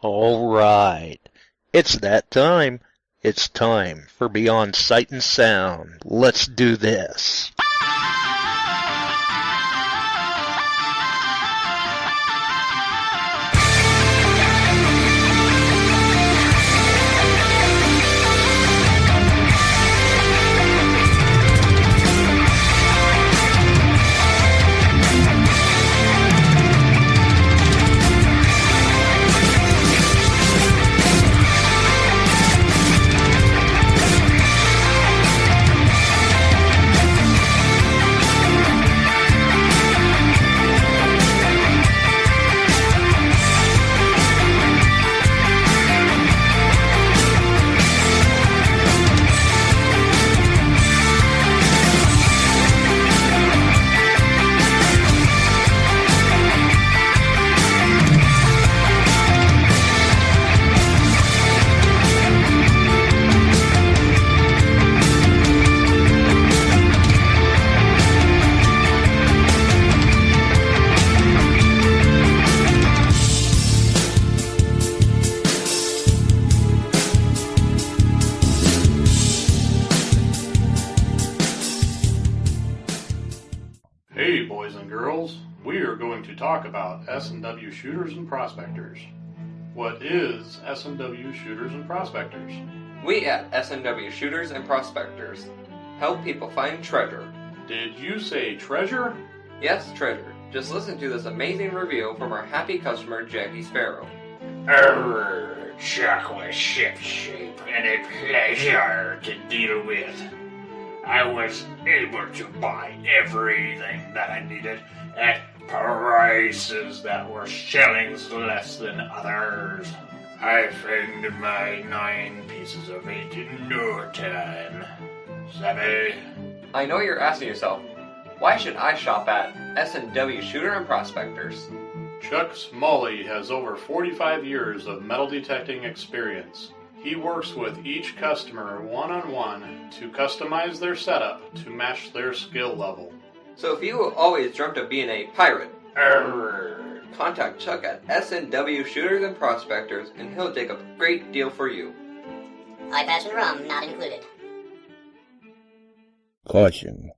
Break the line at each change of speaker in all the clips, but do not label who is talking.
All right. It's that time. It's time for Beyond Sight and Sound. Let's do this.
Hey boys and girls, we are going to talk about S&W shooters and prospectors. What is S&W shooters and prospectors?
We at S&W Shooters and Prospectors help people find treasure.
Did you say treasure?
Yes, treasure. Just listen to this amazing review from our happy customer, Jackie Sparrow.
Chocolate ship-shape and a pleasure to deal with. I was able to buy everything that I needed at prices that were shillings less than others. I found my 9 pieces of 8 in no time. Savvy?
I know you're asking yourself, why should I shop at S&W Shooter and Prospectors?
Chuck Smalley has over 45 years of metal detecting experience. He works with each customer one-on-one to customize their setup to match their skill level.
So if you always dreamt of being a pirate, contact Chuck at S&W Shooters and Prospectors and he'll dig up a great deal for you.
iPads and rum not included.
Caution.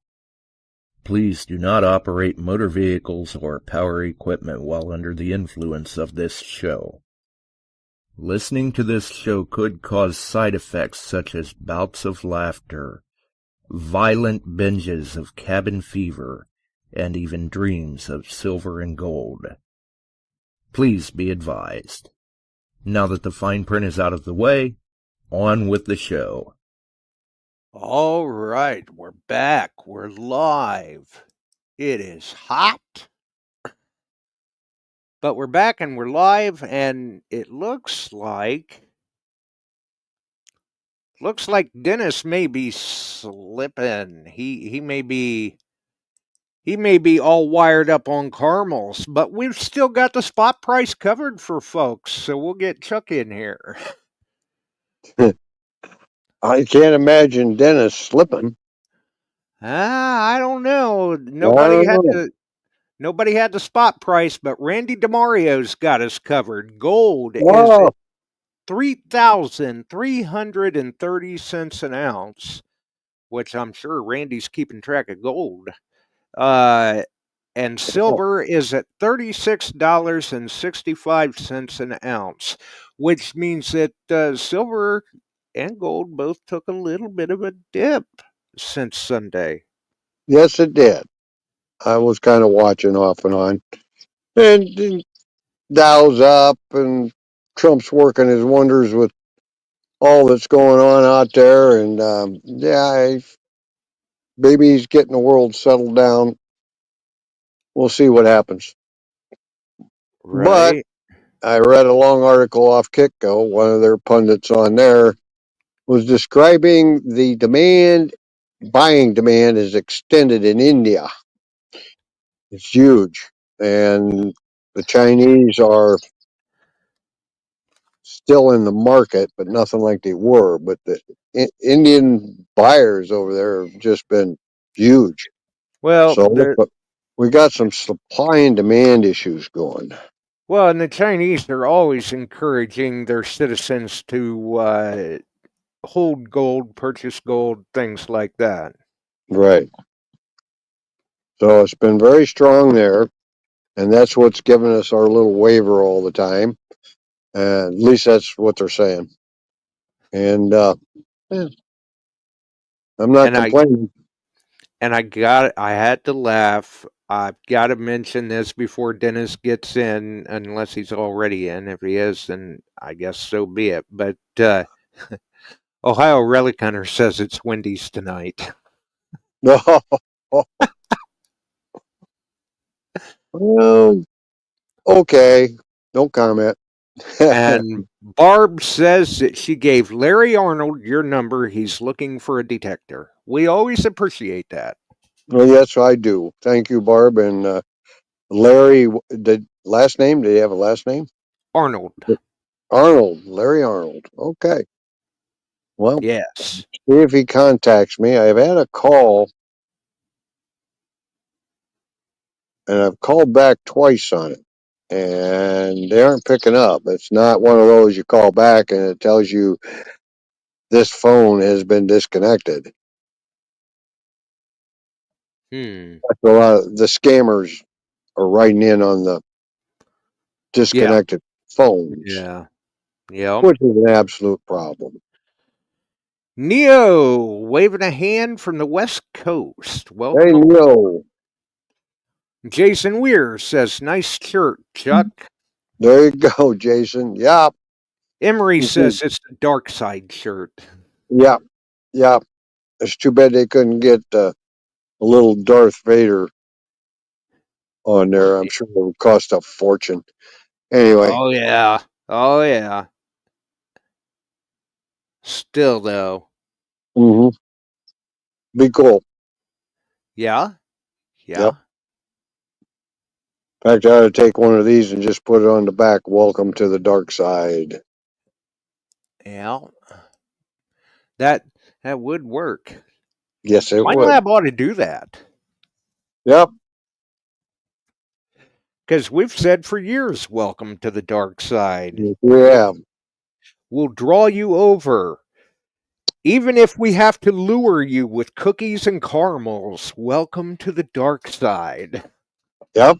Please do not operate motor vehicles or power equipment while under the influence of this show. Listening to this show could cause side effects such as bouts of laughter, violent binges of cabin fever, and even dreams of silver and gold. Please be advised. Now that the fine print is out of the way, on with the show.
All right, we're back. We're live. It is hot. But we're back and we're live, and it looks like Dennis may be slipping. He may be all wired up on caramels, but we've still got the spot price covered for folks, so we'll get Chuck in here.
I can't imagine Dennis slipping.
I don't know. Nobody had the spot price, but Randy DeMario's got us covered. Gold is at 3,330 cents an ounce, which I'm sure Randy's keeping track of gold. And silver is at $36.65 an ounce, which means that silver and gold both took a little bit of a dip since Sunday.
Yes, it did. I was kind of watching off and on. And Dow's up, and Trump's working his wonders with all that's going on out there. And maybe he's getting the world settled down. We'll see what happens.
Right.
But I read a long article off Kitco. One of their pundits on there was describing the buying demand is extended in India. It's huge. And the Chinese are still in the market, but nothing like they were. But the Indian buyers over there have just been huge.
Well,
so we got some supply and demand issues going.
Well, and the Chinese are always encouraging their citizens to hold gold, purchase gold, things like that.
Right. So it's been very strong there, and that's what's given us our little waiver all the time. At least that's what they're saying. And yeah, I'm not
And I
complaining.
I had to laugh. I've got to mention this before Dennis gets in, unless he's already in. If he is, then I guess so be it. But Ohio Relic Hunter says it's Wendy's tonight.
No. Well, okay. No comment.
And Barb says that she gave Larry Arnold your number. He's looking for a detector. We always appreciate that.
Well, yes, I do. Thank you, Barb. And Larry, the last name, did he have a last name?
Arnold.
Arnold. Larry Arnold. Okay. Well,
Yes.
see if he contacts me. I've had a call, and I've called back twice on it, and they aren't picking up. It's not one of those you call back and it tells you this phone has been disconnected.
Hmm.
A lot of the scammers are writing in on the
Yeah.
disconnected phones,
Yeah. Yep.
which is an absolute problem.
Neo waving a hand from the West Coast.
Hey,
Welcome aboard.
no.
Jason Weir says, nice shirt, Chuck.
There you go, Jason. Yep.
Emery says it's the dark side shirt.
Yep. Yep. It's too bad they couldn't get a little Darth Vader on there. I'm sure it would cost a fortune. Anyway.
Oh, yeah. Oh, yeah. Still, though.
Mm-hmm. Be cool.
Yeah.
Yep.
Yeah.
In fact, I ought to take one of these and just put it on the back. Welcome to the dark side.
Yeah. That would work.
Yes, it
Mind
would.
Lab ought to do that.
Yep.
Because we've said for years, welcome to the dark side.
Yeah.
We'll draw you over. Even if we have to lure you with cookies and caramels, welcome to the dark side.
Yep.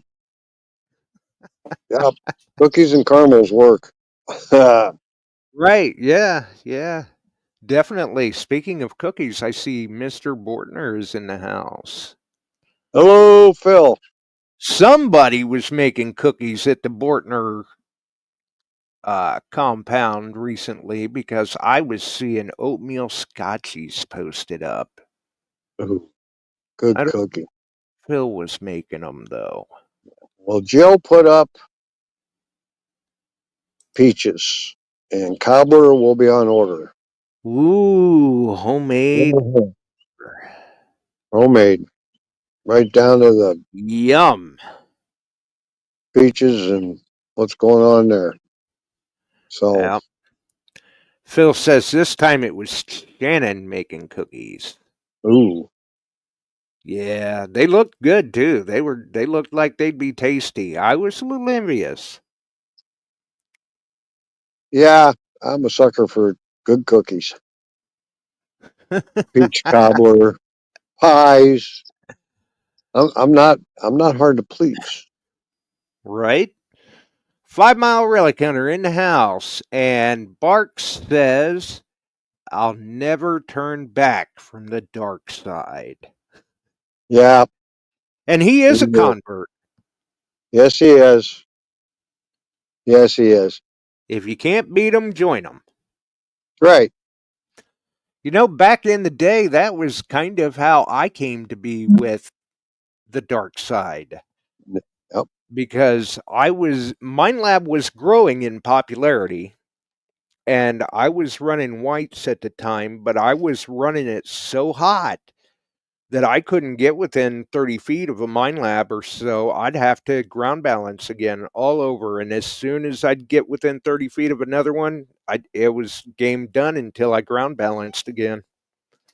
Yep. Cookies and caramels work.
Right, yeah, yeah. Definitely. Speaking of cookies, I see Mr. Bortner is in the house.
Hello, Phil.
Somebody was making cookies at the Bortner compound recently because I was seeing oatmeal scotchies posted up.
Ooh, good
I don't
cookie.
know if Phil was making them though.
Well, Jill put up peaches, and cobbler will be on order.
Ooh, homemade.
Mhm. Homemade, right down to the
Yum.
peaches and what's going on there. So,
Yeah. Phil says this time it was Shannon making cookies.
ooh,
Yeah, they looked good too. They looked like they'd be tasty. I was a little envious.
yeah, I'm a sucker for good cookies. Peach cobbler, pies. I'm not hard to please.
Right? 5 Mile Relic Hunter in the house, and Barks says, I'll never turn back from the dark side.
Yeah,
And he is
he
a
will.
convert.
Yes, he is. Yes, he is.
If you can't beat him, join him.
Right.
You know, back in the day, that was kind of how I came to be with the dark side.
Yep.
Because Mind Lab was growing in popularity, and I was running whites at the time, but I was running it so hot that I couldn't get within 30 feet of a Mind Lab or so. I'd have to ground balance again all over. And as soon as I'd get within 30 feet of another one, it was game done until I ground balanced again.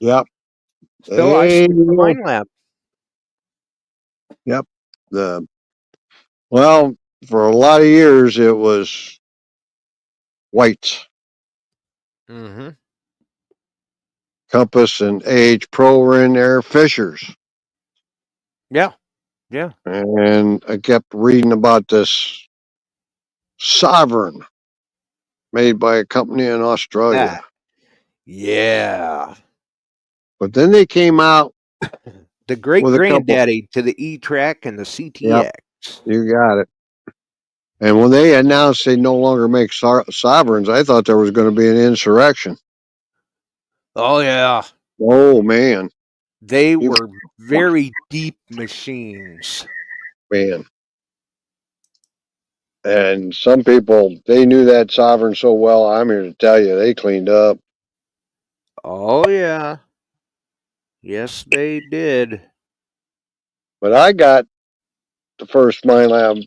Yep.
So I
Hey,
stuck to Mind Lab.
yep. The well, for a lot of years it was White's.
Mm-hmm.
Compass and A.H. Pro were in there. Fisher's.
Yeah. Yeah.
And I kept reading about this Sovereign made by a company in Australia.
Yeah.
But then they came out
The great
with a couple.
granddaddy to the E-Track and the
Yep,
CTX.
you got it. And when they announced they no longer make Sovereigns, I thought there was going to be an insurrection.
Oh, yeah.
Oh, man.
They
You-
were very deep machines.
Man. And some people, they knew that Sovereign so well, I'm here to tell you, they cleaned up.
Oh, yeah. Yes, they did.
But I got the first mine lab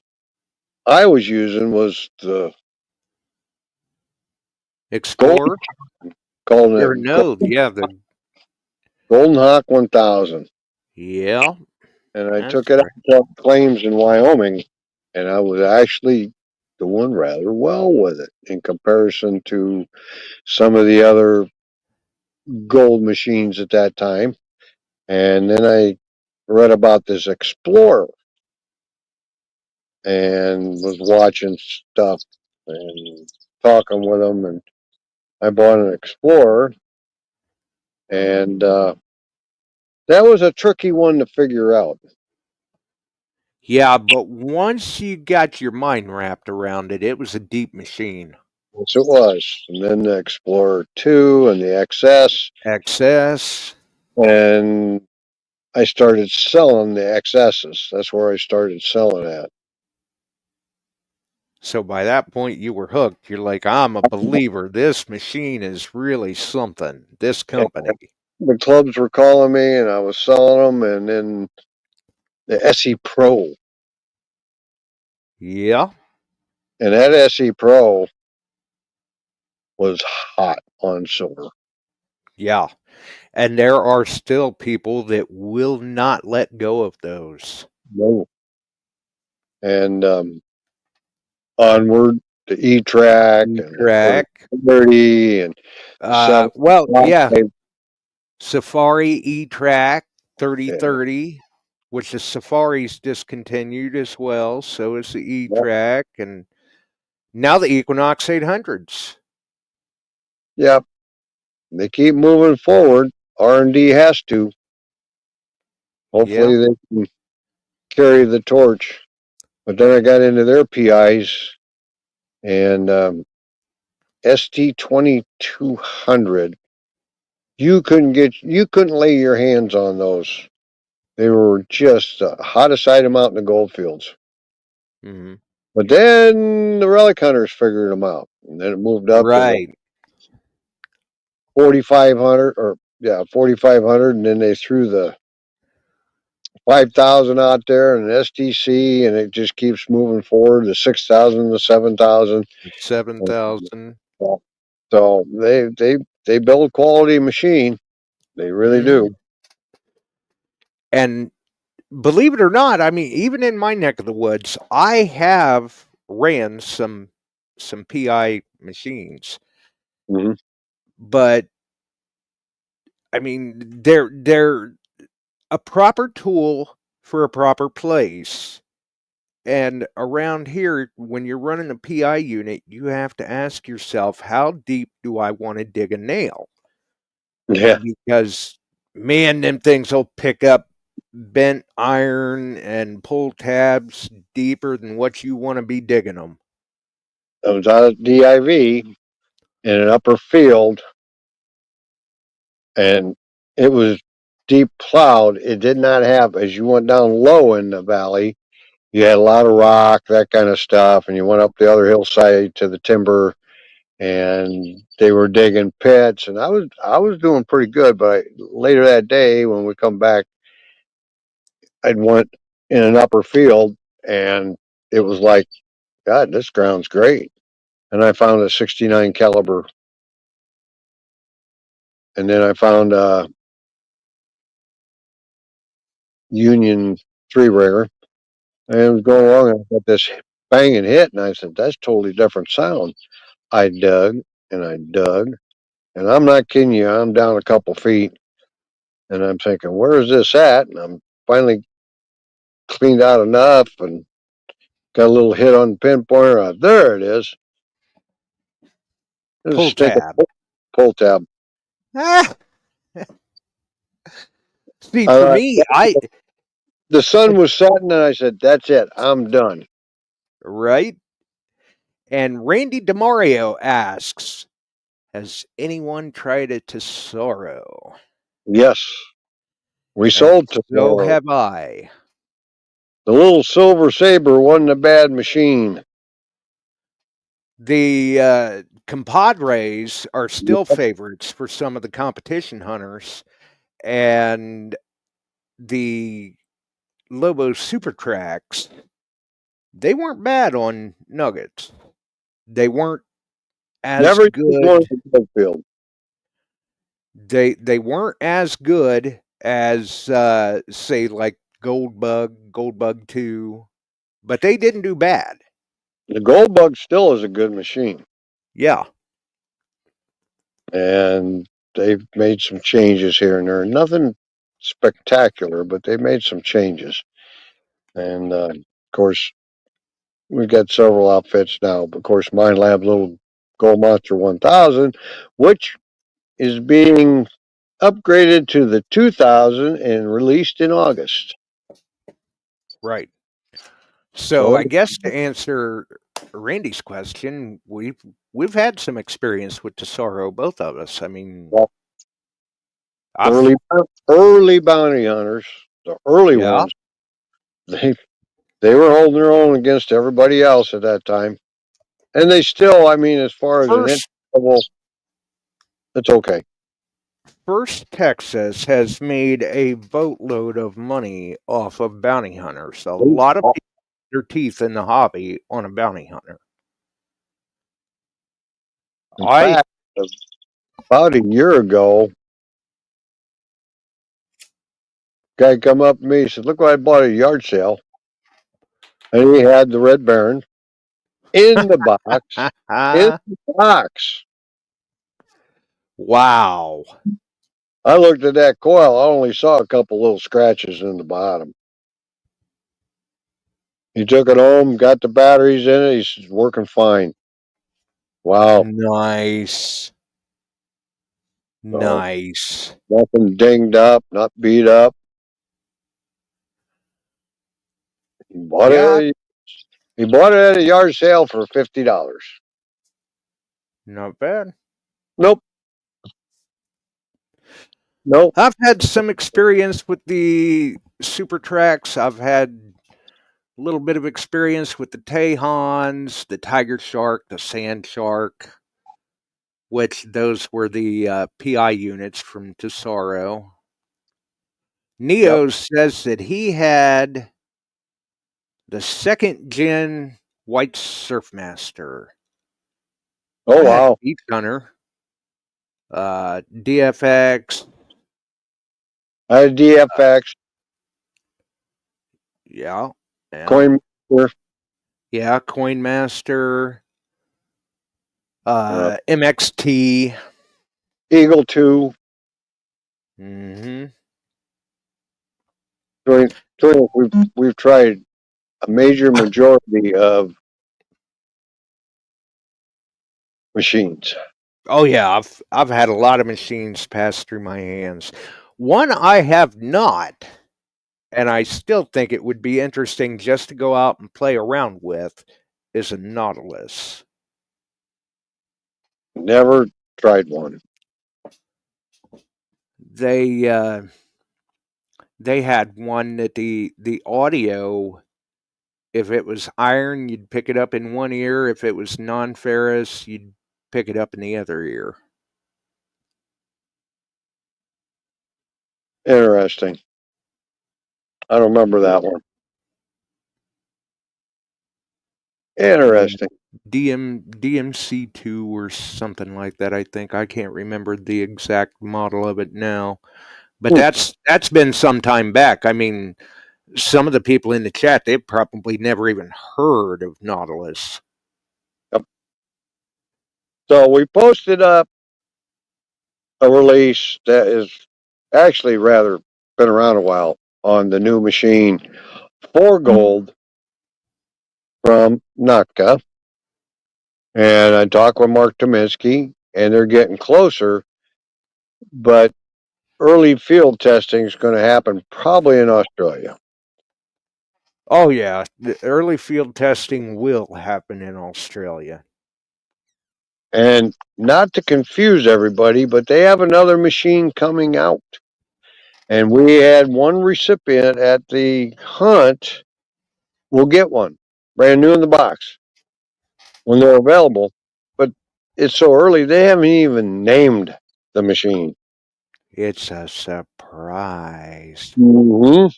I was using was the Golden,
Explorer?
calling
Or
it
no, yeah, the
Golden Hawk 1000.
yeah,
And I
that's
took it
right.
out to claims in Wyoming, and I was actually doing rather well with it in comparison to some of the other gold machines at that time. And then I read about this Explorer and was watching stuff and talking with them, and I bought an Explorer, and that was a tricky one to figure out.
Yeah, but once you got your mind wrapped around it, it was a deep machine.
Yes, it was. And then the Explorer 2 and the XS,
XS.
and I started selling the XSs. That's where I started selling at.
So by that point, you were hooked. You're like, I'm a believer. This machine is really something. This
And
company.
the clubs were calling me, and I was selling them. And then the SE Pro,
Yeah,
and that SE Pro was hot on silver.
yeah. And there are still people that will not let go of those.
No. And onward to E-Track and the
E-Track.
30 and the 7.
Well, yeah. Safari E-Track 3030, which the Safari's discontinued as well. So is the E-Track, and now the Equinox 800s.
Yep. They keep moving forward. R&D has to.
Yeah.
Hopefully they can carry the torch. But then I got into their PIs, and ST 2200. You couldn't lay your hands on those. They were just the hottest item out in the gold fields.
Mm-hmm.
But then the relic hunters figured them out, and then it moved up to the
Right.
4500, or yeah, 4500, and then they threw the 5000 out there and STC, and it just keeps moving forward. The 6000, the 7000.
7,000.
So they build quality machine. They really
Mm-hmm.
do.
And believe it or not, I mean, even in my neck of the woods, I have ran some PI machines,
Hmm.
but I mean, they're a proper tool for a proper place. And around here, when you're running a PI unit, you have to ask yourself, how deep do I want to dig a nail?
Yeah,
Because, man, them things will pick up bent iron and pull tabs deeper than what you want to be digging them.
I was out at DIV in an upper field, and it was deep plowed. It did not have, as you went down low in the valley, you had a lot of rock, that kind of stuff, and you went up the other hillside to the timber, and they were digging pits, and I was doing pretty good. But later that day, when we come back, I'd went in an upper field, and it was like, God, this ground's great. And I found a 69 caliber, and then I found a Union three rigger, and it was going along. And I got this bang and hit. And I said, that's totally different sound. I dug and I dug, and I'm not kidding you. I'm down a couple feet, and I'm thinking, where is this at? And I'm finally cleaned out enough and got a little hit on the pinpointer. There it is. It was a
Pull
stinking
tab.
pull tab.
Ah, see,
I
for
thought,
me,
the sun was setting, and I said, that's it. I'm done.
right? And Randy DeMario asks, has anyone tried a Tesoro?
Yes, we
And
sold to
so have I.
the little Silver Saber wasn't a bad machine.
The compadres are still favorites for some of the competition hunters, and the Lobo Super Tracks, they weren't bad on nuggets. They weren't as
Never used one
good.
in the field.
They weren't as good as say like Goldbug 2, but they didn't do bad.
The Goldbug still is a good machine,
Yeah.
and they've made some changes here and there. Nothing spectacular, but they made some changes. And of course, we've got several outfits now. But of course, Mine Lab little Gold Monster 1000, which is being upgraded to the 2000 and released in August.
Right. So
So
I guess to answer Randy's question, we've had some experience with Tesoro, both of us. I mean,
well,
I've
early bounty hunters, the early
yeah.
ones, they they were holding their own against everybody else at that time. And they still, I mean, as far as an entry
First
level, it's okay.
First Texas has made a boatload of money off of bounty hunters. A lot of people put their teeth in the hobby on a bounty hunter.
In
I
fact, about a year ago, guy come up to me, he said, look what I bought at a yard sale. And he had the Red Baron in the box. In the box.
wow.
I looked at that coil, I only saw a couple little scratches in the bottom. He took it home, got the batteries in it, he's working fine. Wow.
Nice.
So
Nice.
nothing dinged up, not beat up. He bought
Yeah,
it. He bought it at a yard sale for $50.
not bad.
Nope. Nope.
I've had some experience with the Super Tracks. I've had a little bit of experience with the Tehans, the Tiger Shark, the Sand Shark, which those were the PI units from Tesoro.
Yep.
Neo says that he had the second gen White Surfmaster.
Oh
I had
wow.
Beach Hunter, DFX.
I had DFX,
Yeah, yeah,
Coin Master,
yeah. Coin Master,
uh,
MXT.
Eagle 2.
Mm-hmm.
We've tried a major majority of machines.
Oh yeah, I've had a lot of machines pass through my hands. One I have not, and I still think it would be interesting just to go out and play around with, is a Nautilus.
Never tried one.
They they had one that the audio, if it was iron, you'd pick it up in one ear. If it was non-ferrous, you'd pick it up in the other ear.
Interesting. I don't remember that one.
Yeah.
Interesting.
DMC2 or something like that, I think. I can't remember the exact model of it now. But
Hmm.
that's been some time back. I mean, some of the people in the chat, they've probably never even heard of Nautilus.
Yep. So we posted up a release that is actually rather been around a while on the new machine for gold from NACA. And I talked with Mark Tominsky, and they're getting closer, but early field testing is going to happen probably in Australia.
Oh, yeah. The early field testing will happen in Australia.
And not to confuse everybody, but they have another machine coming out. And we had one recipient at the hunt. We'll get one brand new in the box when they're available. But it's so early, they haven't even named the machine.
It's a surprise.
Mm-hmm.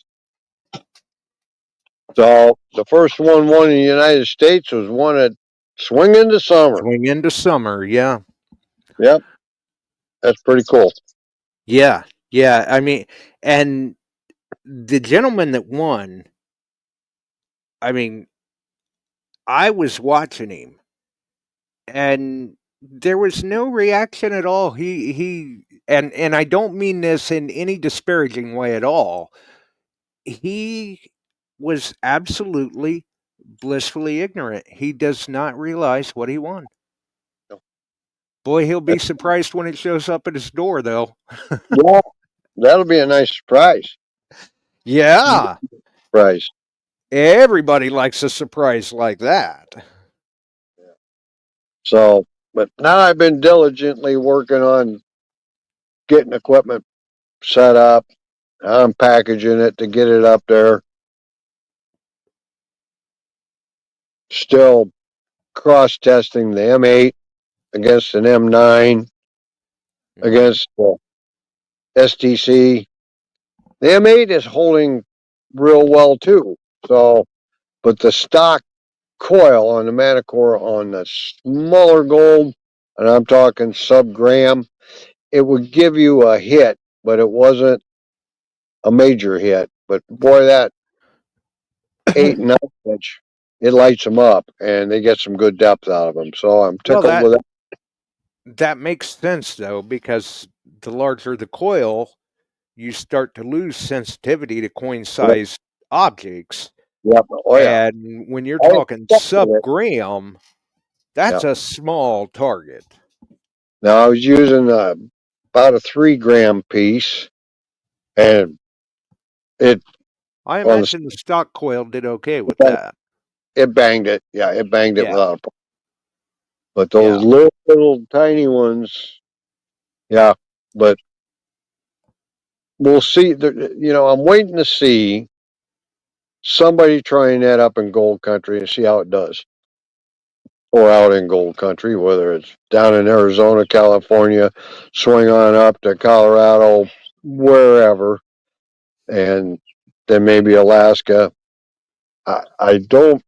So the first one won in the United States was one at Swing into Summer.
Swing into summer, yeah.
Yep. That's pretty cool.
Yeah, yeah. I mean, and the gentleman that won, I mean, I was watching him, and there was no reaction at all. And I don't mean this in any disparaging way at all. He was absolutely blissfully ignorant. He does not realize what he won.
No.
Boy, he'll be surprised when it shows up at his door, though.
Yeah, that'll be a nice surprise.
Yeah.
Surprise.
Everybody likes a surprise like that.
So, but now I've been diligently working on getting equipment set up. I'm packaging it to get it up there. Still cross testing the M8 against an M9 against the STC. The M8 is holding real well too. So, but the stock coil on the Manicore on the smaller gold, and I'm talking sub-gram, it would give you a hit, but it wasn't a major hit. But boy, that 8 and 9 inch, it lights them up, and they get some good depth out of them. So I'm tickled with it.
That makes sense, though, because the larger the coil, you start to lose sensitivity to coin-sized objects.
Yep. Oh yeah.
And when you're talking sub-gram, that's a small target.
Now I was using about a 3-gram piece, and
I imagine the stock coil did okay with that.
It banged it. Yeah, it banged it without a problem. But those
Yeah.
little tiny ones, yeah. But we'll see. I'm waiting to see somebody trying that up in gold country and see how it does. Or out in gold country, whether it's down in Arizona, California, swing on up to Colorado, wherever, and then maybe Alaska. I don't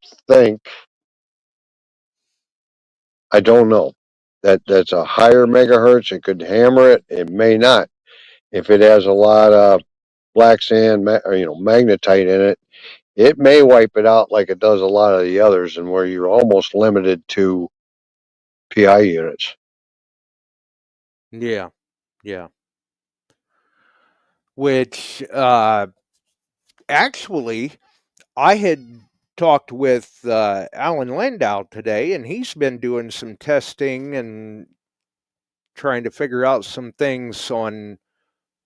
know. That's a higher megahertz. It could hammer it. It may not. If it has a lot of black sand, magnetite in it, it may wipe it out like it does a lot of the others, and where you're almost limited to PI units.
Yeah. Which, actually, I had talked with Alan Landau today, and he's been doing some testing and trying to figure out some things on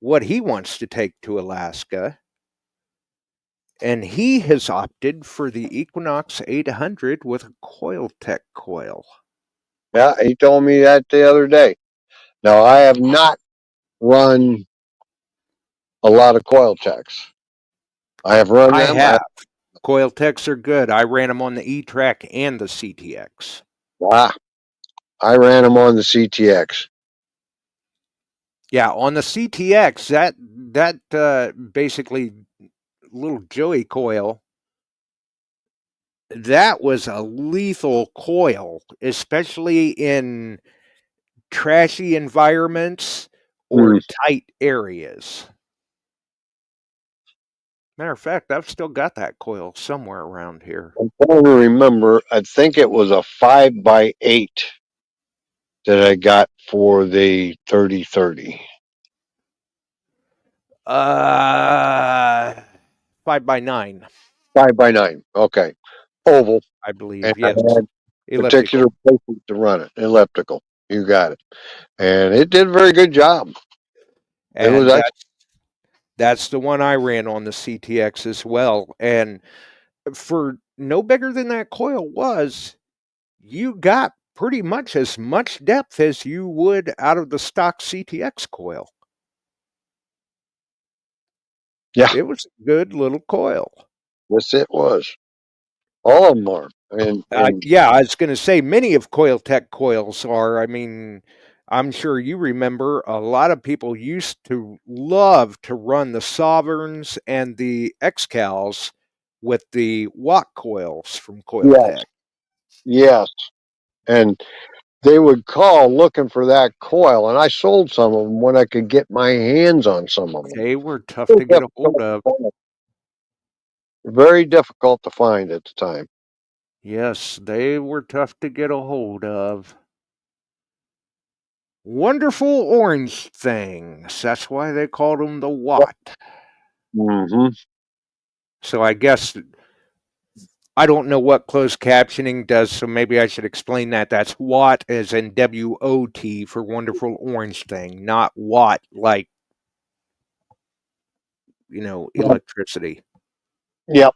what he wants to take to Alaska. And he has opted for the Equinox 800 with a Coiltech coil.
Yeah, he told me that the other day. Now, I have not run a lot of Coiltechs. I have run them.
Coiltechs are good. I ran them on the E-Track and the CTX.
I ran them on the CTX.
Yeah, on the CTX, that basically little Joey coil, that was a lethal coil, especially in trashy environments or tight areas. Matter of fact, I've still got that coil somewhere around here.
I'm trying to remember. I think it was a 5x8 that I got for the 3030.
5x9,
5x9. Okay. Oval.
I
And
believe.
I
Yes,
had particular
elliptical.
places to run it. Elliptical. You got it. And it did a very good job. It was
And
actually,
that's the one I ran on the CTX as well. And for no bigger than that coil was, you got pretty much as much depth as you would out of the stock CTX coil.
yeah,
It was a good little coil.
yes, it was. All of them are. And
Yeah, I was going to say many of Coiltech coils are. I mean, I'm sure you remember a lot of people used to love to run the Sovereigns and the Excals with the Watt coils from
yes,
Coiltech.
yes. And they would call looking for that coil, and I sold some of them when I could get my hands on some of them.
They were tough to get a hold of.
Very difficult to find at the time.
Yes, they were tough to get a hold of. Wonderful orange things. That's why they called them the Watt.
Mm-hmm.
So I guess I don't know what closed captioning does, so maybe I should explain that. That's Watt as in WOT for wonderful orange thing, not Watt like, electricity.
Yep.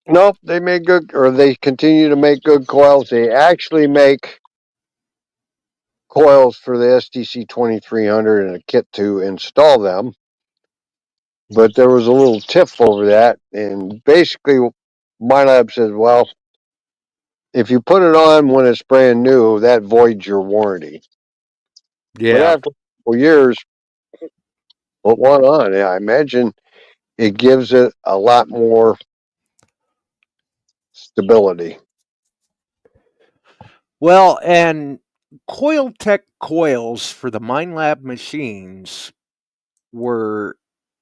Nope, they make good, or they continue to make good coils. They actually make coils for the STC 2300 and a kit to install them. But there was a little tiff over that, and basically, my lab says, well, if you put it on when it's brand new, that voids your warranty. But
Yeah.
after a couple years, put one on. I imagine it gives it a lot more stability.
Well, and Coiltech coils for the MindLab machines were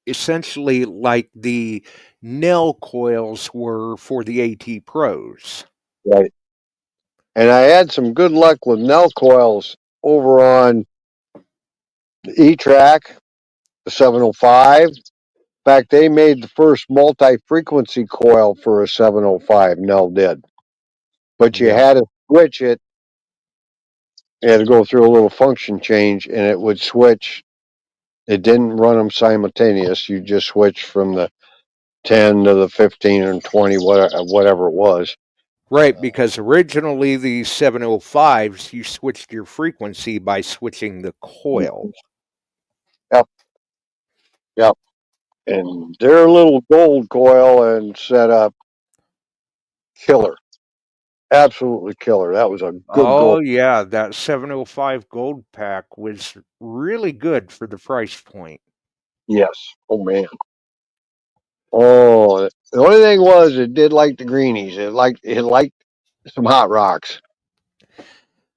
essentially like the Nell coils were for the AT Pros.
Right. And I had some good luck with Nell coils over on the E-Track, the 705. In fact, they made the first multi-frequency coil for a 705. Nell did. But you
Yeah.
had to switch it. You had to go through a little function change, and it would switch. It didn't run them simultaneous. You just switched from the 10 to the 15 and 20, whatever it was.
Right, because originally the 705s, you switched your frequency by switching the coil.
Yep, yep. And their little gold coil and setup, killer. Absolutely killer. That was a good
Oh,
goal.
yeah, that 705 gold pack was really good for the price point.
Yes. Oh, man. Oh, the only thing was it did like the greenies. It liked some hot rocks.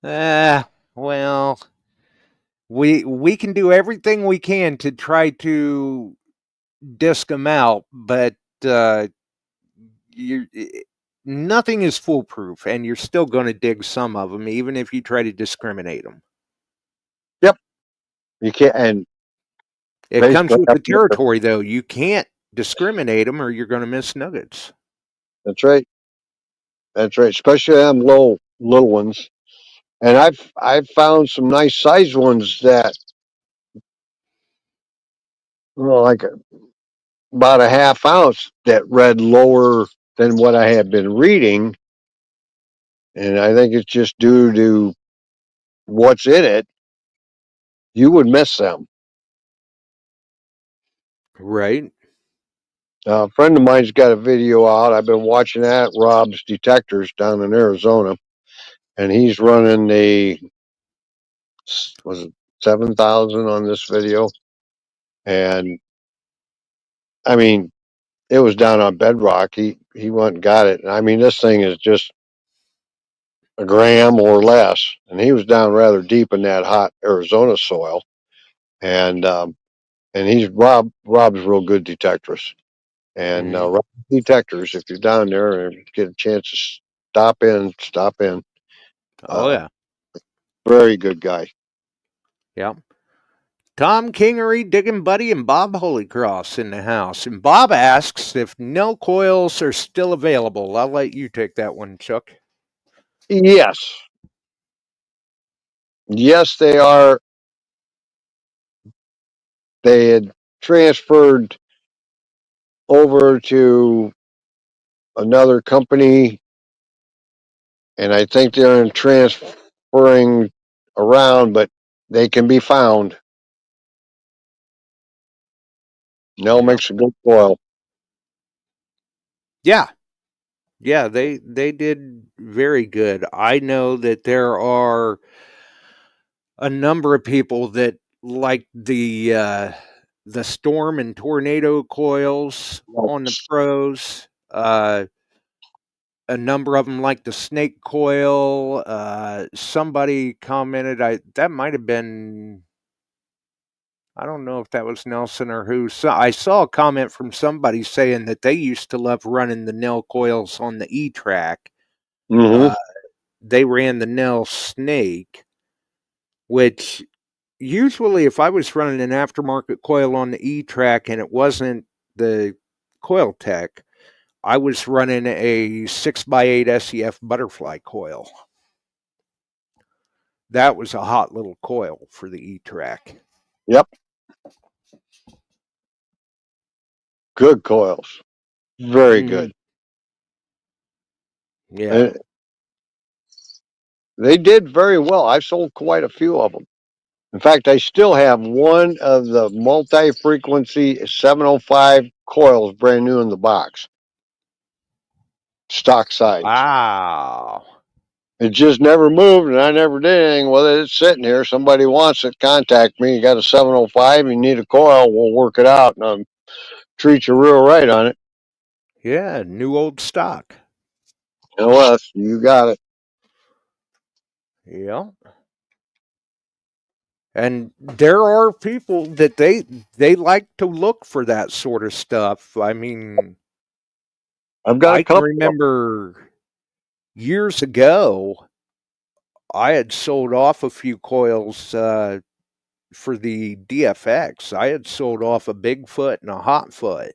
Well, we can do everything we can to try to disc them out, but you nothing is foolproof, and you're still going to dig some of them, even if you try to discriminate them.
Yep. You can't, and
It comes
basically,
with the territory, though. You can't discriminate them, or you're going to miss nuggets.
that's right. That's right. Especially them little ones. And I've found some nice sized ones that, like about a half ounce that read lower than what I had been reading. And I think it's just due to what's in it. You would miss them.
Right.
A friend of mine's got a video out. I've been watching that, Rob's Detectors down in Arizona. And he's running was it 7,000 on this video? And I mean, it was down on bedrock. He went and got it. And I mean, this thing is just a gram or less. And he was down rather deep in that hot Arizona soil. And he's Rob's real good detectress. And
Mhm.
detectors, if you're down there and get a chance to stop in, stop in.
Oh yeah.
Very good guy.
Yeah. Tom Kingery, Digging Buddy, and Bob Holycross in the house. And Bob asks if nail coils are still available. I'll let you take that one, Chuck.
Yes. Yes, they are. They had transferred over to another company, and I think they're in transferring around, but they can be found. Nell
Yeah.
makes a good coil.
Yeah. Yeah, they did very good. I know that there are a number of people that like the storm and tornado coils on the pros. A number of them like the snake coil. Somebody commented, that might have been, I don't know if that was Nelson or who. So I saw a comment from somebody saying that they used to love running the nail coils on the E-Track.
Mm-hmm.
They ran the nail snake, which usually if I was running an aftermarket coil on the E-Track and it wasn't the Coil Tech, I was running a 6x8 SEF butterfly coil. That was a hot little coil for the E-Track.
Yep. Good coils. Very good.
Yeah.
And they did very well. I've sold quite a few of them. In fact, I still have one of the multi-frequency 705 coils brand new in the box. Stock size.
Wow.
It just never moved, and I never did anything with it. It's sitting here. Somebody wants it, contact me. You got a 705, you need a coil, we'll work it out, and I'll treat you real right on it.
Yeah, new old stock.
LS, you got it.
Yeah. And there are people that they like to look for that sort of stuff. I mean,
I've got a
I can
couple of them.
remember years ago, I had sold off a few coils for the DFX. I had sold off a Bigfoot and a Hotfoot,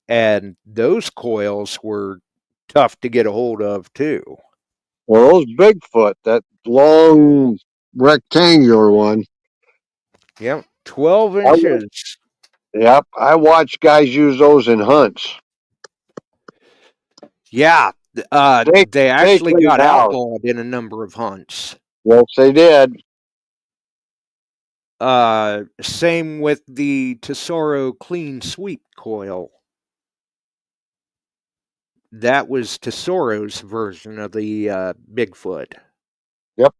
and those coils were tough to get a hold of too.
Well, those Bigfoot, that long rectangular one,
Yep, 12
I,
inches.
yep, I watch guys use those in hunts.
Yeah,
They,
they
they
actually
clean
got
house.
outlawed in a number of hunts.
Yes, they did.
Same with the Tesoro Clean Sweep coil. That was Tesoro's version of the Bigfoot.
Yep.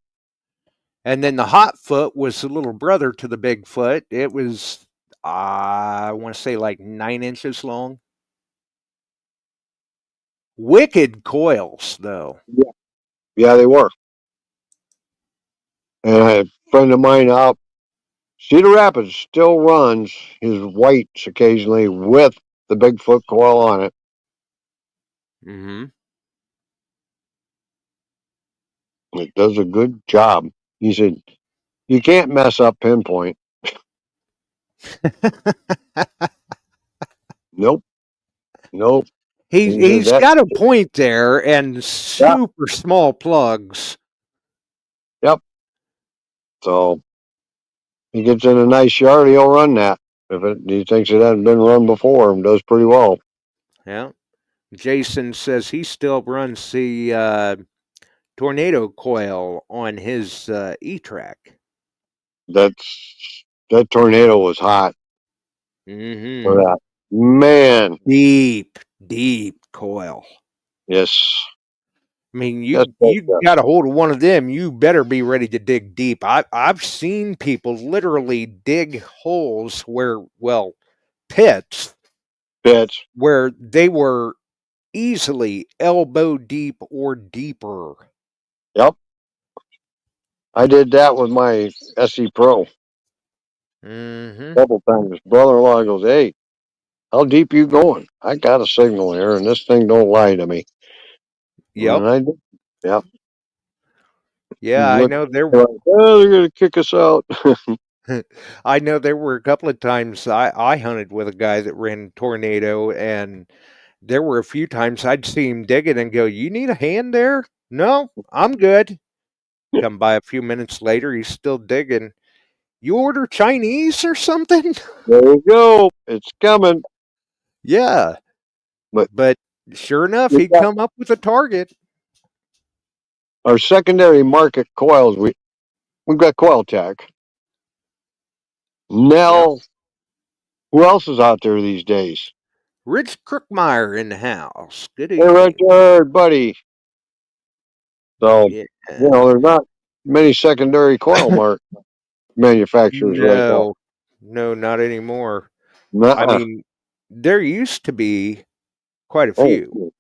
And then the Hotfoot was the little brother to the Bigfoot. It was, I want to say, like 9 inches long. Wicked coils, though.
Yeah, yeah, they were. And a friend of mine out Cedar Rapids still runs his whites occasionally with the Bigfoot coil on it.
Mm-hmm.
It does a good job. He said, you can't mess up pinpoint. Nope. Nope. He said
He's
that.
got a point there, and
Yeah.
super small plugs.
Yep. So he gets in a nice yard, he'll run that. If he thinks it hasn't been run before, and does pretty well.
Yeah. Jason says he still runs the tornado coil on his E-Track.
That tornado was hot for
Mm-hmm.
that. Man.
Deep, deep coil.
Yes.
I mean,
Yes.
you got a hold of one of them, you better be ready to dig deep. I've seen people literally dig holes where, well, pits
Pitch.
where they were easily elbow deep or deeper.
Yep. I did that with my SE Pro
Mm-hmm.
a couple times. Brother-in-law goes, hey, how deep you going? I got a signal here, and this thing don't lie to me.
Yep.
And I did. Yeah.
Yeah, I
Look,
know
like, oh, they're gonna kick us out.
I know there were a couple of times I hunted with a guy that ran tornado, and there were a few times I'd see him digging and go, "You need a hand there?" "No, I'm good." Come by a few minutes later, he's still digging. "You order Chinese or something?"
There you go. It's coming.
Yeah,
But
but sure enough,
we
he'd
got
come up with a target.
our secondary market coils. We've got Coil Tech.
Yeah.
Now, who else is out there these days?
Rich Crookmeyer in the house. Good
Hey,
evening.
Richard, buddy. So,
Yeah.
there's not many secondary coil manufacturers right now.
No, no, not anymore. I
Nuh-uh.
mean, there used to be quite a
Oh,
few,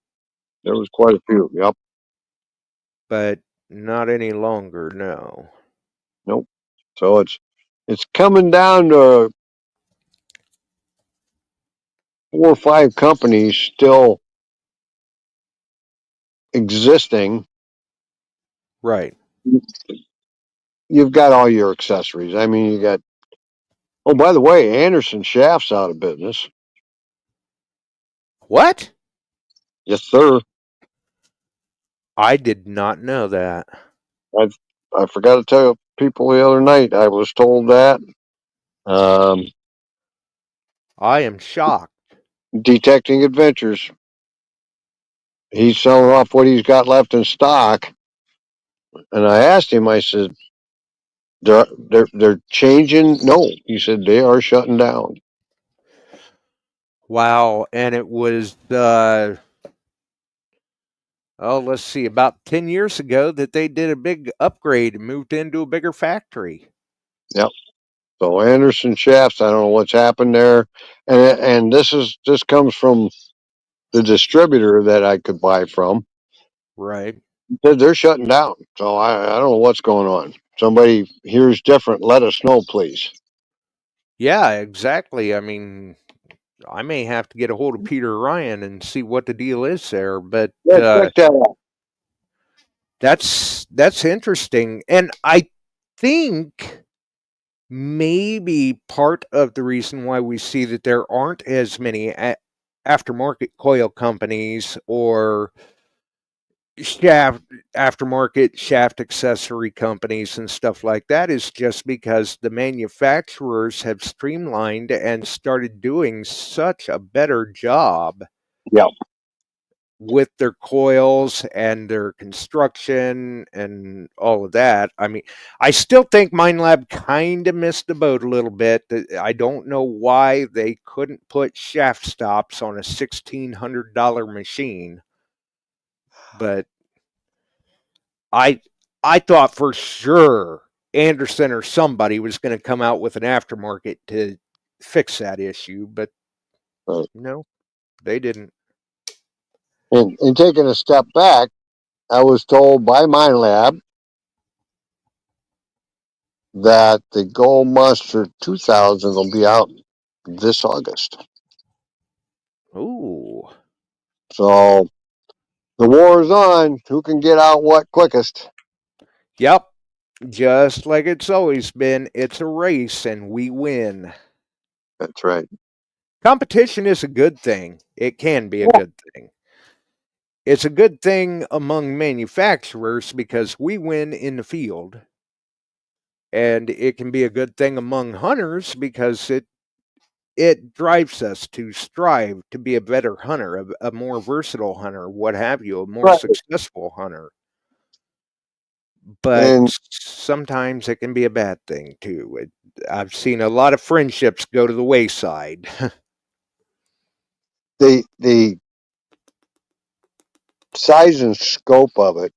there was quite a few. Yep.
but not any longer. No.
Nope. So it's coming down to 4 or 5 companies still existing.
Right.
You've got all your accessories. I mean, you got. Oh, by the way, Anderson Shaft's out of business.
What?
Yes, sir.
I did not know that.
I I forgot to tell people the other night. I was told that. Um,
I am shocked.
Detecting Adventures. He's selling off what he's got left in stock. And I asked him. I said, they're changing. No, he said they are shutting down.
Wow. And it was, let's see, about 10 years ago that they did a big upgrade and moved into a bigger factory.
Yep. So Anderson Shafts. I don't know what's happened there. And this comes from the distributor that I could buy from.
Right.
They're shutting down. So I don't know what's going on. Somebody hears different. Let us know, please.
Yeah, exactly. I mean, I may have to get a hold of Peter Ryan and see what the deal is there, but
Yeah, check that out.
that's interesting. And I think maybe part of the reason why we see that there aren't as many aftermarket coil companies or shaft aftermarket shaft accessory companies and stuff like that is just because the manufacturers have streamlined and started doing such a better job
Yeah.
with their coils and their construction and all of that. I mean, I still think MindLab kind of missed the boat a little bit. I don't know why they couldn't put shaft stops on a $1,600 machine, but I I thought for sure Anderson or somebody was going to come out with an aftermarket to fix that issue, but
Right.
no, they didn't.
And taking a step back, I was told by MindLab that the Gold Monster 2000 will be out this August.
Ooh.
So the war is on. Who can get out what quickest?
Yep. Just like it's always been, it's a race and we win.
That's right.
Competition is a good thing. It can be a good thing. It's a good thing among manufacturers because we win in the field. And it can be a good thing among hunters because it drives us to strive to be a better hunter, a more versatile hunter, what have you, a more
Right.
successful hunter. But
And
sometimes it can be a bad thing too. I've seen a lot of friendships go to the wayside.
the size and scope of it,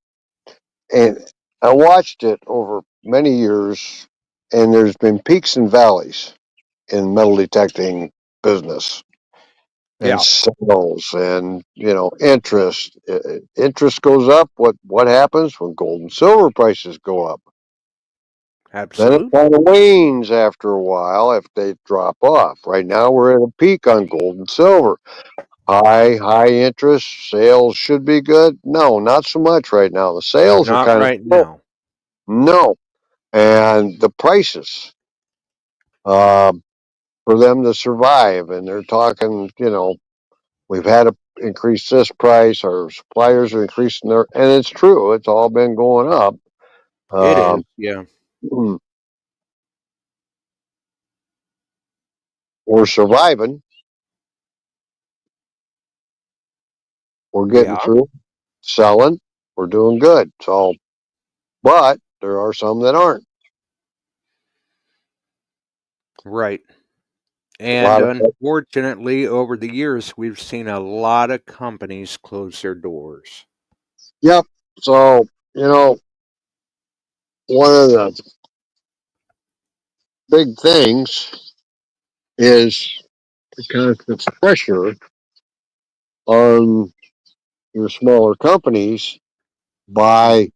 and I watched it over many years, and there's been peaks and valleys in metal detecting business and
Yeah,
sales and interest. Interest goes up. What happens when gold and silver prices go up? Then it
Absolutely.
kind of wanes after a while if they drop off. Right now we're at a peak on gold and silver. High interest, sales should be good. No, not so much right now. The sales are
Not
kind of
right
slow.
now.
No. And the prices uh, for them to survive, and they're talking, we've had to increase this price, our suppliers are increasing their, and it's true, it's all been going up.
It is.
Um,
Yeah.
we're surviving. We're getting
Yeah.
through, selling. We're doing good. So, but there are some that aren't.
Right.
A
And
lot of,
unfortunately, over the years, we've seen a lot of companies close their doors.
yep. So, one of the big things is because it's pressure on your smaller companies by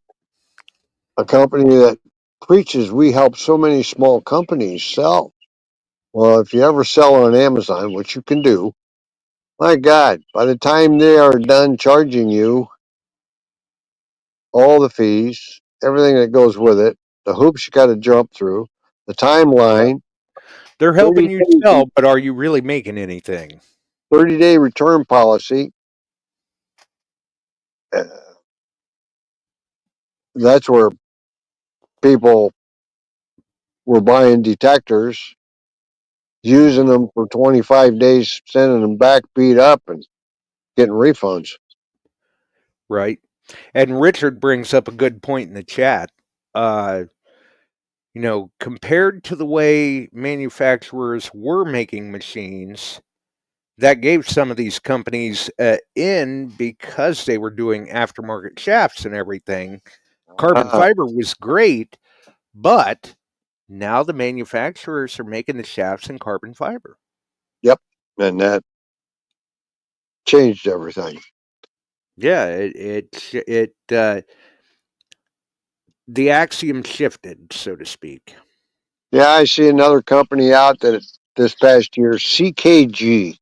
a company that preaches we help so many small companies sell. Well, if you ever sell on Amazon, which you can do, my God, by the time they are done charging you all the fees, everything that goes with it, the hoops you got to jump through, the
Yeah.
timeline,
They're
30
helping you
day,
sell, but are you really making anything?
30-day return policy, uh, that's where people were buying detectors, using them for 25 days, sending them back beat up and getting refunds.
Right. And Richard brings up a good point in the chat. Uh, compared to the way manufacturers were making machines, that gave some of these companies in because they were doing aftermarket shafts and everything. Carbon
Ah,
fiber was great, but now the manufacturers are making the shafts in carbon fiber.
yep. And that changed everything.
Yeah, the axiom shifted, so to speak.
Yeah, I see another company out that this past year, CKG,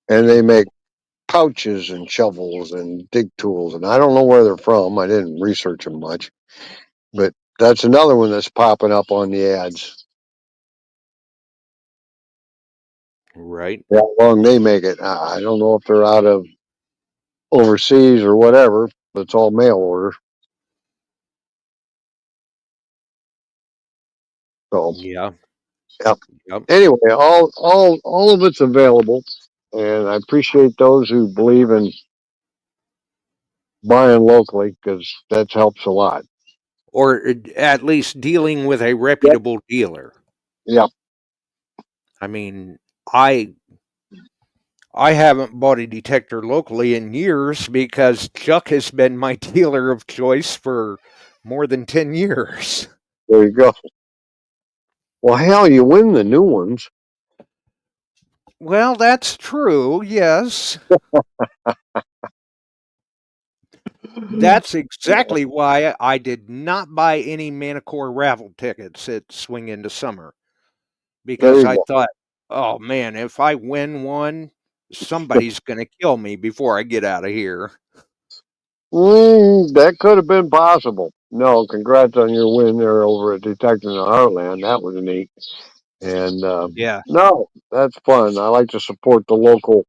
and they make pouches and shovels and dig tools. And I don't know where they're from. I didn't research them much, but that's another one that's popping up on the ads.
Right.
How long they make it, I don't know if they're out of overseas or whatever, but it's all mail order. So,
Yeah.
yep.
Yep.
Anyway, all of it's available, and I appreciate those who believe in buying locally because that helps a lot.
Or at least dealing with a
Yep.
reputable dealer.
Yep.
I mean, I I haven't bought a detector locally in years because Chuck has been my dealer of choice for more than 10 years.
There you go. Well, hell, you win the new ones.
Well, that's true, yes. That's exactly why I did not buy any Manicore raffle tickets at Swing Into Summer.
There
Because
you
I
go.
thought, oh man, if I win one, somebody's going to kill me before I get out of here.
That could have been possible. No, congrats on your win there over at Detecting the Heartland. That was neat. And
Yeah.
no, that's fun. I like to support the local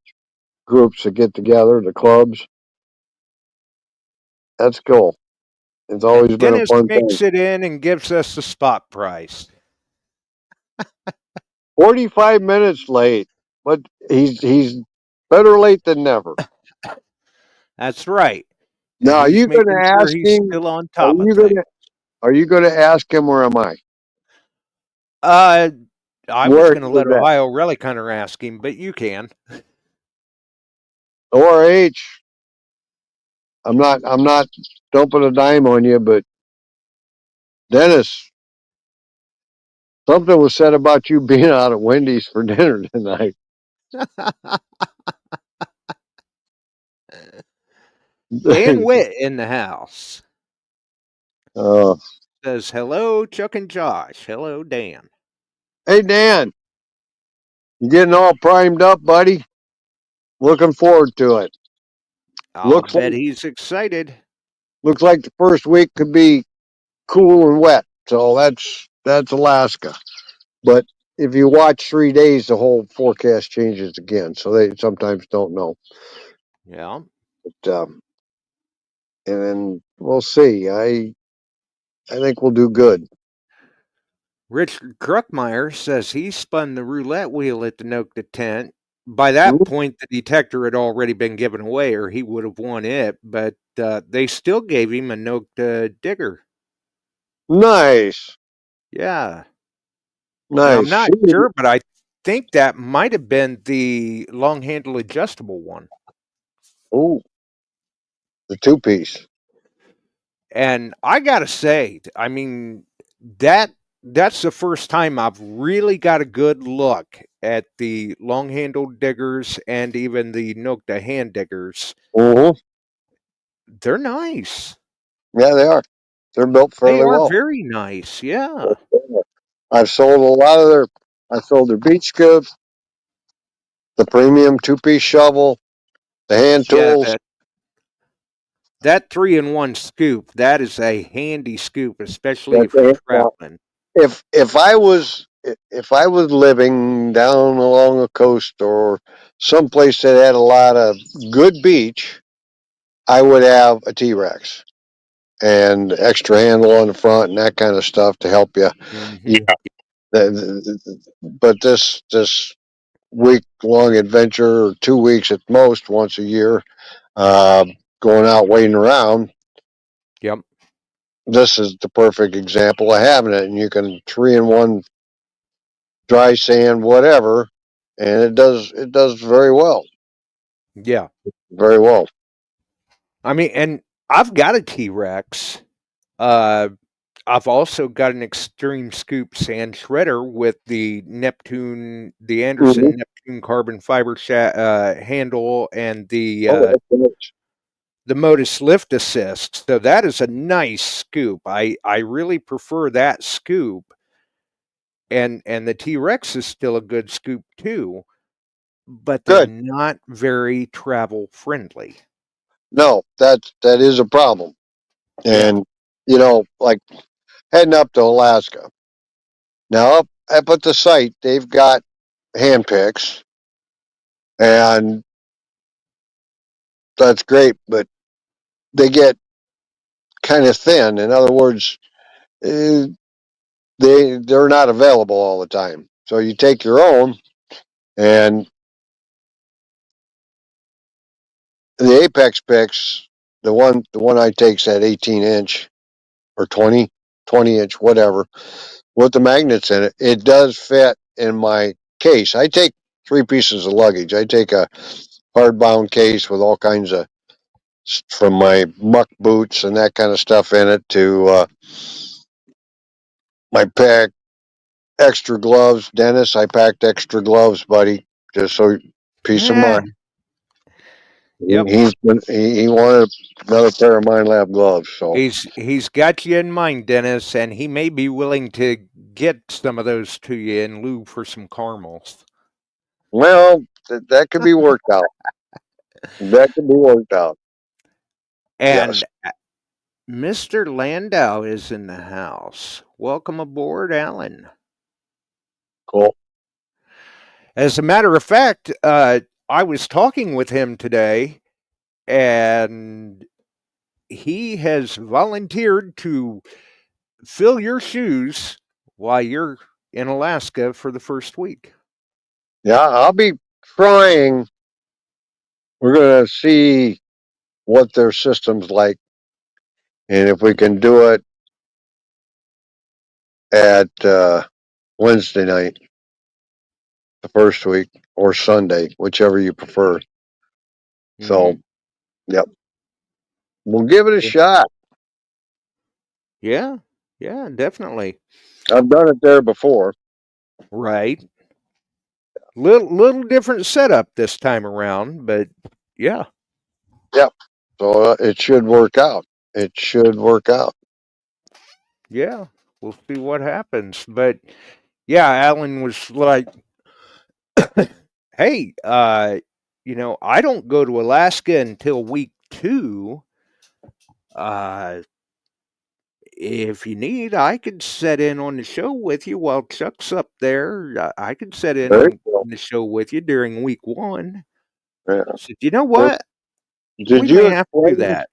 groups that get together, the clubs. That's cool. It's always
And
been a
Dennis
fun thing.
makes it in and gives us the spot price.
45 minutes late, but he's better late than never.
That's right. And
Now, are
he's
you going
making
to
sure
ask
he's
him?
still on
Are
top of
you going
things.
to Are you going to ask him, or am I?
Uh, I was
Where
going to
he was
let
at?
Ohio Relic Hunter ask him, but you can.
Or H. I'm not dumping a dime on you, but Dennis, something was said about you being out at Wendy's for dinner tonight.
Dan Witt in the house.
uh,
says, hello, Chuck and Josh. Hello, Dan.
Hey, Dan. You getting all primed up, buddy? Looking forward to it.
I'll
Looks
bet
like
he's excited.
the first week could be cool and wet. So that's Alaska. But if you watch 3 days, the whole forecast changes again. So they sometimes don't know.
Yeah.
But, and then we'll see. I think we'll do good.
Richard Kruckmeyer says he spun the roulette wheel at the Nokta tent. By that point, the detector had already been given away, or he would have won it. But they still gave him a Nokta digger.
Nice.
Yeah. Now, I'm
Nice.
not sure, but I think that might have been the long handle adjustable one.
Oh, the 2-piece.
And I gotta say, I mean, that's the first time I've really got a good look at the long handled diggers and even the Nokta hand diggers.
Mm-hmm.
They're nice.
Yeah, they are. They're built
They
fairly
are
well.
very nice. Yeah.
I've sold a lot of their. I sold their beach scoops, the premium 2-piece shovel, the hand
Yeah,
tools.
that 3-in-1 scoop, that is a handy scoop, especially
That's
if you're
now,
traveling.
if I was living down along a coast or someplace that had a lot of good beach, I would have a T-Rex and extra handle on the front and that kind of stuff to help you.
Mm-hmm.
But this week long adventure, or 2 weeks at most, once a year, uh, going out waiting around.
Yep.
This is the perfect example of having it, and you can 3-in-1 dry sand, whatever, and it does very well,
Yeah.
very well.
I mean, and I've got a T-Rex. I've also got an Extreme Scoop sand shredder with the
Mhm.
Anderson Neptune carbon fiber handle and
Oh, that's nice.
the Modus lift assist. So that is a nice scoop. I really prefer that scoop, and the T-Rex is still a good scoop too, but they're
Good.
not very travel friendly.
No, that is a problem,
Yeah.
and like heading up to Alaska. Now up at the site, they've got hand picks, and that's great, but they get kind of thin. In other words, eh, they're not available all the time. So you take your own, and the Apex picks, the one I take's at 18-inch or 20-inch, whatever, with the magnets in it. It does fit in my case. I take 3 pieces of luggage. I take a hardbound case with all kinds of, from my muck boots and that kind of stuff in it, to my pack, extra gloves. Dennis, I packed extra gloves, buddy, just so peace of
Yeah.
mind.
Yep.
He wanted another pair of Mind Lab gloves. So
He's got you in mind, Dennis, and he may be willing to get some of those to you in lieu for some caramels.
well, that could be worked out. That could be worked out. Yes.
And Mr. Landau is in the house. Welcome aboard, Alan.
Cool.
As a matter of fact, I was talking with him today, and he has volunteered to fill your shoes while you're in Alaska for the first week.
Yeah, I'll be trying. We're going to see what their system's like, and if we can do it at Wednesday night, the first week, or Sunday, whichever you prefer. So,
Mm-hmm.
yep, we'll give it a shot.
Yeah, yeah, definitely.
I've done it there before.
Right. Little different setup this time around, but yeah.
Yep. So it should work out. It should work out.
Yeah, we'll see what happens. But yeah, Alan was like, "Hey, I don't go to Alaska until week 2. Uh, if you need, I could set in on the show with you while Chuck's up there. I could set in
Very
on
cool.
the show with you during week 1."
Yeah.
I said, "You know
Well,
what? We
did
may
you
have to do
explain?
that."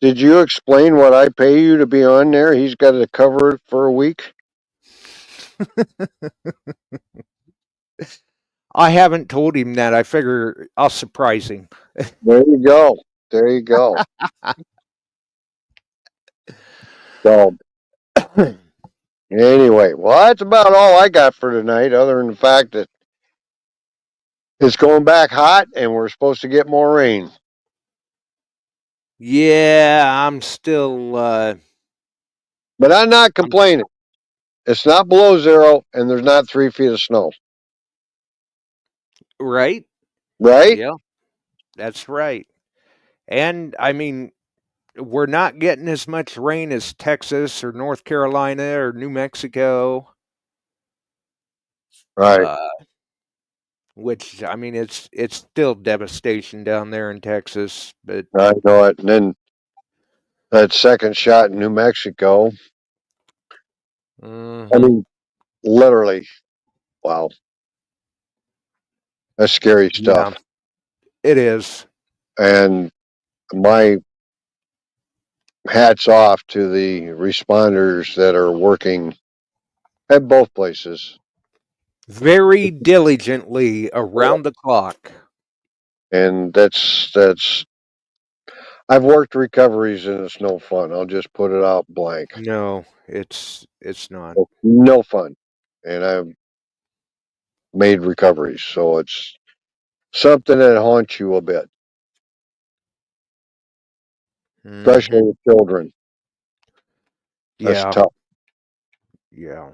Did you explain what I pay you to be on there? He's got to cover it for a week.
I haven't told him that. I figure I'll surprise him.
There you go. There you go. So anyway, well, that's about all I got for tonight, other than the fact that it's going back hot and we're supposed to get more rain.
Yeah, I'm still
But I'm not complaining. It's not below zero and there's not 3 feet of snow.
right.
Right?
Yeah, that's right. And I mean, we're not getting as much rain as Texas or North Carolina or New Mexico.
Right.
Uh, which I mean, it's still devastation down there in Texas. But
I know it. And then that second shot in New Mexico. I
mhm,
mean, literally, wow. That's scary
yeah,
stuff.
it is.
And my hats off to the responders that are working at both places.
Very diligently around the clock.
And that's I've worked recoveries and it's no fun. I'll just put it out blank.
No, it's not.
No fun. And I've made recoveries. So it's something that haunts you a bit, especially
Hmm.
with children. That's
Yeah,
tough.
yeah.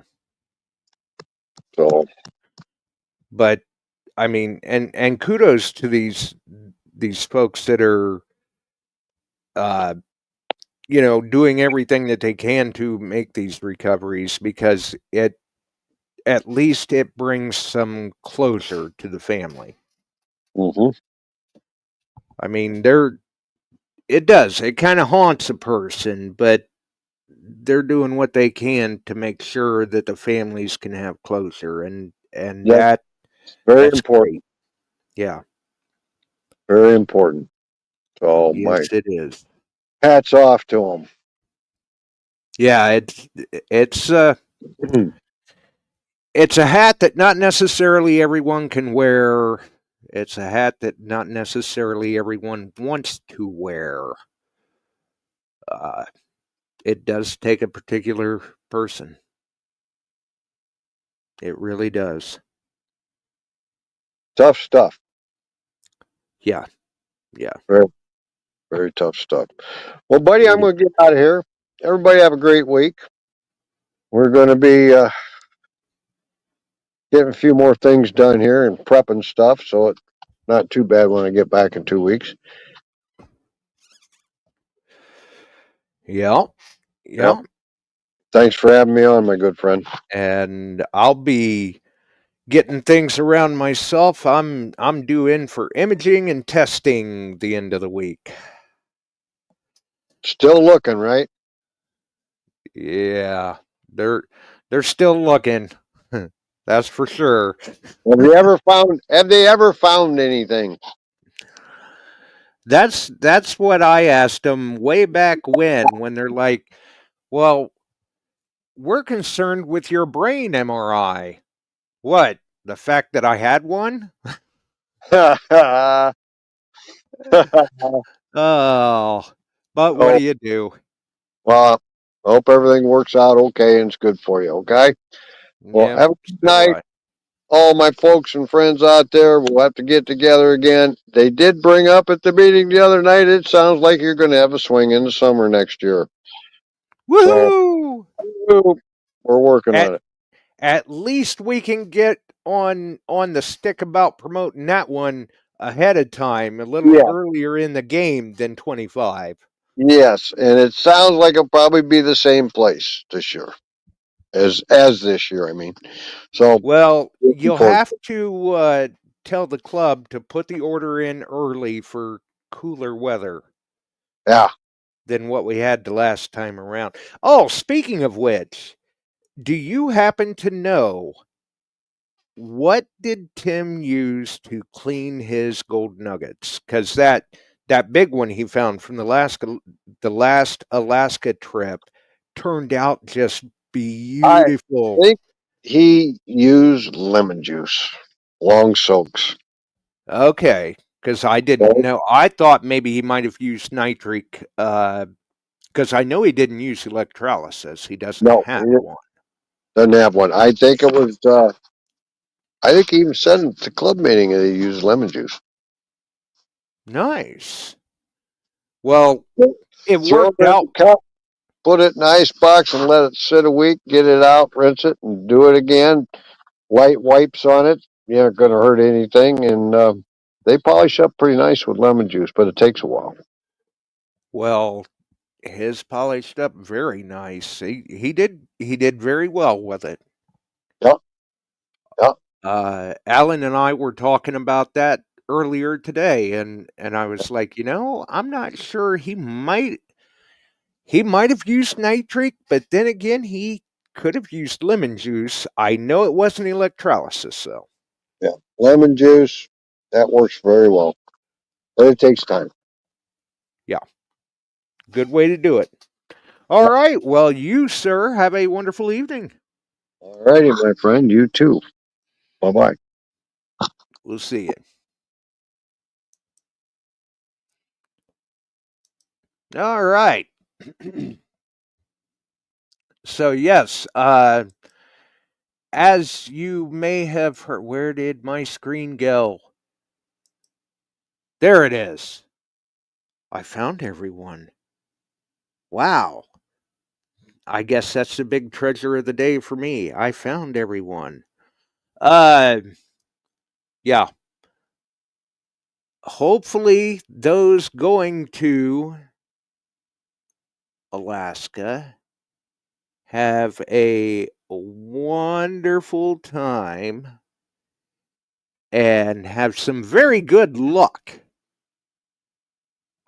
So
But I mean, and kudos to these folks that are uh doing everything that they can to make these recoveries, because it at least it brings some closure to the family.
mhm.
I mean, it does. It kind of haunts a person, but they're doing what they can to make sure that the families can have closure, and
That's very
that's
important.
great. Yeah.
Very important. So my
Yes, it is.
hats off to
Yeah, it's
them.
it's a hat that not necessarily everyone can wear. It's a hat that not necessarily everyone wants to wear. Uh, it does take a particular person. It really does.
Tough stuff.
Yeah, yeah.
Very, very tough stuff. Well, buddy, I'm
It,
going to get out of here. Everybody have a great week. We're going to be getting a few more things done here and prepping stuff, so it's not too bad when I get back in 2 weeks.
yeah,
Yep.
yeah.
Thanks for having me on, my good friend.
And I'll be getting things around myself. I'm due in for imaging and testing the end of the week.
Still looking, right?
Yeah, they're still looking. That's for sure.
Have they ever found anything?
That's what I asked them way back when they're like, "Well, we're concerned with your brain MRI." What? The fact that I had one?
Oh,
Oh, but what do you do?
well, I hope everything works out okay and it's good for you, okay? Well,
Yep,
have a good
so do
night.
I.
All my folks and friends out there, we'll have to get together again. They did bring up at the meeting the other night, it sounds like you're going to have a swing in the summer next year. So,
Woohoo!
we're working
At
on it.
at least we can get on the stick about promoting that one ahead of time, a little
Yeah,
earlier in the game than 25.
Yes, and it sounds like it'll probably be the same place this year as this year. I mean, so
Well,
looking
you'll
forward
have
to it.
to tell the club to put the order in early for cooler weather
Yeah,
than what we had the last time around. Oh, speaking of which, do you happen to know what did Tim use to clean his gold nuggets? Because that big one he found from the last Alaska trip turned out just
I
beautiful.
think he used lemon juice, long soaks.
Okay, because I didn't
Okay?
know. I thought maybe he might have used nitric, because I know he didn't use electrolysis. He doesn't
No,
have
he
one.
doesn't have one. I think it was. I think he even said at the club meeting that he used lemon juice.
Nice. Well, it
Throw it
worked
in
out.
the cup, put it in an ice box, and let it sit a week. Get it out, rinse it, and do it again. Light wipes on it. You're not going to hurt anything, and they polish up pretty nice with lemon juice, but it takes a while.
Well, his polished up very nice. He did very well with it.
Yep, yep.
Alan and I were talking about that earlier today, and I was like, I'm not sure he might have used nitric, but then again, he could have used lemon juice. I know it wasn't electrolysis, though.
Yeah, lemon juice, that works very well, but it takes time.
Yeah, good way to do it. All right. Well, you, sir, have a wonderful evening.
All righty, my friend. You too. Bye bye.
We'll see you. All right. So, yes, as you may have heard, where did my screen go? There it is. I found everyone. Wow. I guess that's the big treasure of the day for me. I found everyone. Uh, yeah. Hopefully, those going to Alaska have a wonderful time and have some very good luck.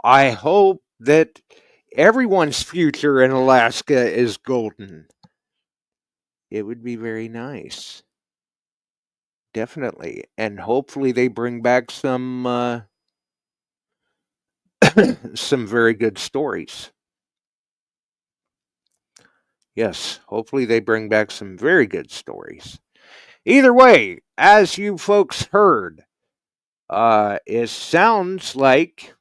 I hope that everyone's future in Alaska is golden. It would be very nice. Definitely. And hopefully they bring back some some very good stories. Yes, hopefully they bring back some very good stories. Either way, as you folks heard, it sounds like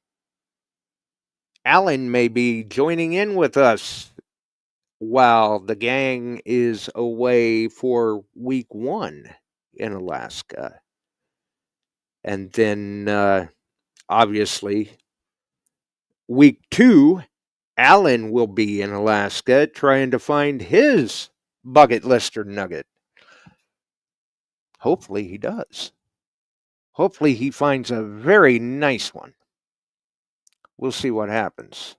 Alan may be joining in with us while the gang is away for week 1 in Alaska. And then, obviously, week 2, Alan will be in Alaska trying to find his bucket lister nugget. Hopefully he does. Hopefully he finds a very nice one. We'll see what happens.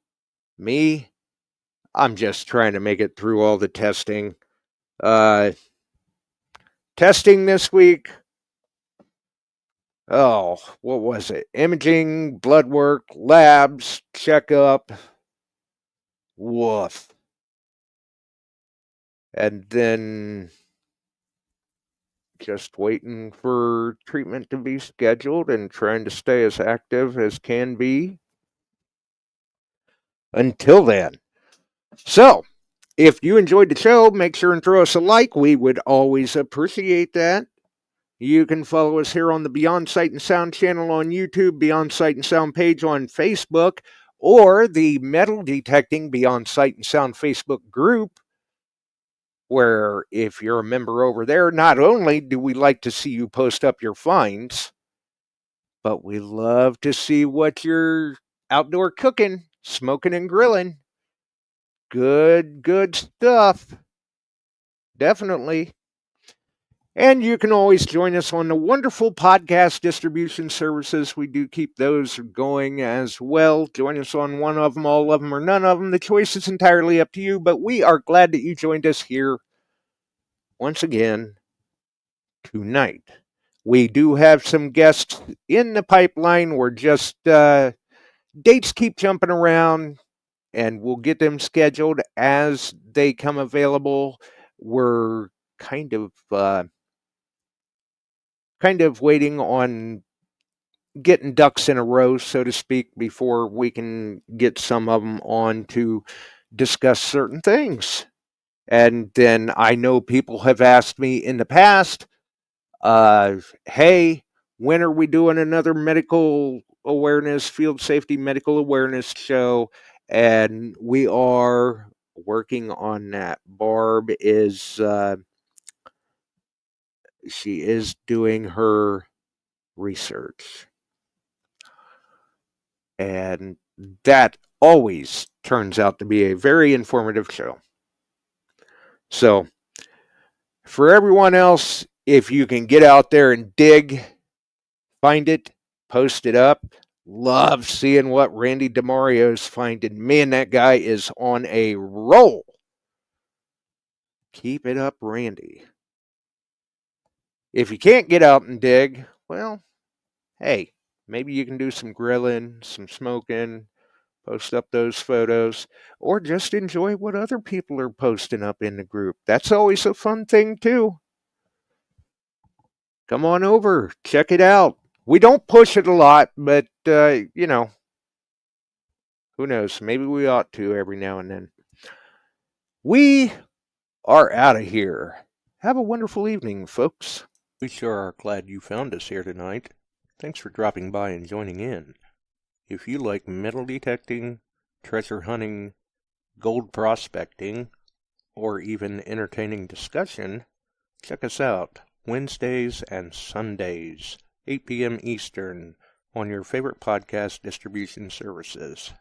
Me, I'm just trying to make it through all the testing. Testing this week. Oh, what was it? Imaging, blood work, labs, checkup. Woof. And then just waiting for treatment to be scheduled and trying to stay as active as can be until then. So, if you enjoyed the show, make sure and throw us a like. We would always appreciate that. You can follow us here on the Beyond Sight and Sound channel on YouTube, Beyond Sight and Sound page on Facebook, or the Metal Detecting Beyond Sight and Sound Facebook group, where if you're a member over there, not only do we like to see you post up your finds, but we love to see what you're outdoor cooking, smoking, and grilling. Good stuff. Definitely. And you can always join us on the wonderful podcast distribution services. We do keep those going as well. Join us on one of them, all of them, or none of them. The choice is entirely up to you, but we are glad that you joined us here once again tonight. We do have some guests in the pipeline. We're just, dates keep jumping around, and we'll get them scheduled as they come available. We're kind of waiting on getting ducks in a row, so to speak, before we can get some of them on to discuss certain things. And then I know people have asked me in the past, hey, when are we doing another medical awareness, field safety medical awareness show? And we are working on that. Barb is, she is doing her research. And that always turns out to be a very informative show. So, for everyone else, if you can get out there and dig, find it, post it up. Love seeing what Randy DeMario's finding. Man, that guy is on a roll. Keep it up, Randy. If you can't get out and dig, well, hey, maybe you can do some grilling, some smoking, post up those photos, or just enjoy what other people are posting up in the group. That's always a fun thing, too. Come on over, check it out. We don't push it a lot, but, you know, who knows? Maybe we ought to every now and then. We are out of here. Have a wonderful evening, folks. We sure are glad you found us here tonight. Thanks for dropping by and joining in. If you like metal detecting, treasure hunting, gold prospecting, or even entertaining discussion, check us out Wednesdays and Sundays, 8 p.m. Eastern, on your favorite podcast distribution services.